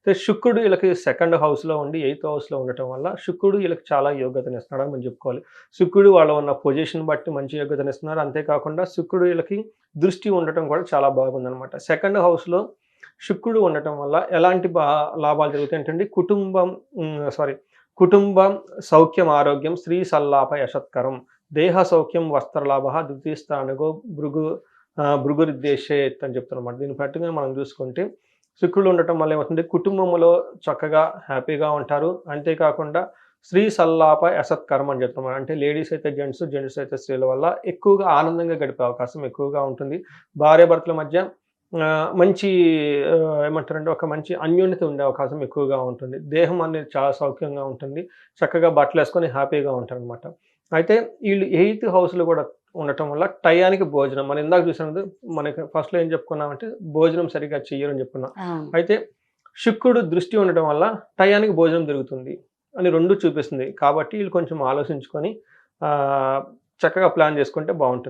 శుక్రుడు వీళ్ళకి సెకండ్ హౌస్‌లో ఉండి, ఎయిత్ హౌస్‌లో ఉండటం వల్ల శుక్రుడు వీళ్ళకి చాలా యోగ్యతనిస్తున్నాడని మనం చెప్పుకోవాలి. శుక్రుడు వాళ్ళ ఉన్న పొజిషన్ బట్టి మంచి యోగ్యతనిస్తున్నారు. అంతేకాకుండా శుక్రుడు వీళ్ళకి దృష్టి ఉండటం కూడా చాలా బాగుందనమాట. సెకండ్ హౌస్‌లో శుక్రుడు ఉండటం వల్ల ఎలాంటి లాభాలు జరుగుతాయంటండి కుటుంబం, సౌఖ్యం, ఆరోగ్యం, స్త్రీ సల్లాప యశత్కరం, దేహ సౌఖ్యం, వస్త్రలాభ, ద్వితీయ స్థానగో భృగురిద్దేశేత్ అని చెప్తారనమాట. దీన్ని బట్టిగా మనం చూసుకుంటే శుక్రుడు ఉండటం వల్ల ఏమవుతుంది, కుటుంబంలో చక్కగా హ్యాపీగా ఉంటారు. అంతేకాకుండా స్త్రీ సల్లాప యసత్కరం అని చెప్తున్నాం. అంటే లేడీస్ అయితే జెంట్స్, జెంట్స్ అయితే స్త్రీల వల్ల ఎక్కువగా ఆనందంగా గడిపే అవకాశం ఎక్కువగా ఉంటుంది. భార్యాభర్తల మధ్య మంచి ఏమంటారంటే ఒక మంచి అన్యోన్యత ఉండే అవకాశం ఎక్కువగా ఉంటుంది. దేహం అనేది చాలా సౌఖ్యంగా ఉంటుంది. చక్కగా బట్టలేసుకొని హ్యాపీగా ఉంటారనమాట. అయితే ఈళ్ళు ఎయిత్ హౌస్‌లో కూడా ఉండటం వల్ల టయానికి భోజనం మనం ఇందాక చూసినది మనకి ఫస్ట్‌లో ఏం చెప్పుకున్నామంటే భోజనం సరిగ్గా చెయ్యరని చెప్పుకున్నాం. అవును. అయితే శుక్రుడు దృష్టి ఉండటం వల్ల టయానికి భోజనం దొరుకుతుంది అని 2 చూపిస్తుంది. కాబట్టి ఈళ్ళు కొంచెం ఆలోచించుకొని చక్కగా ప్లాన్ చేసుకుంటే బావుంటుంది.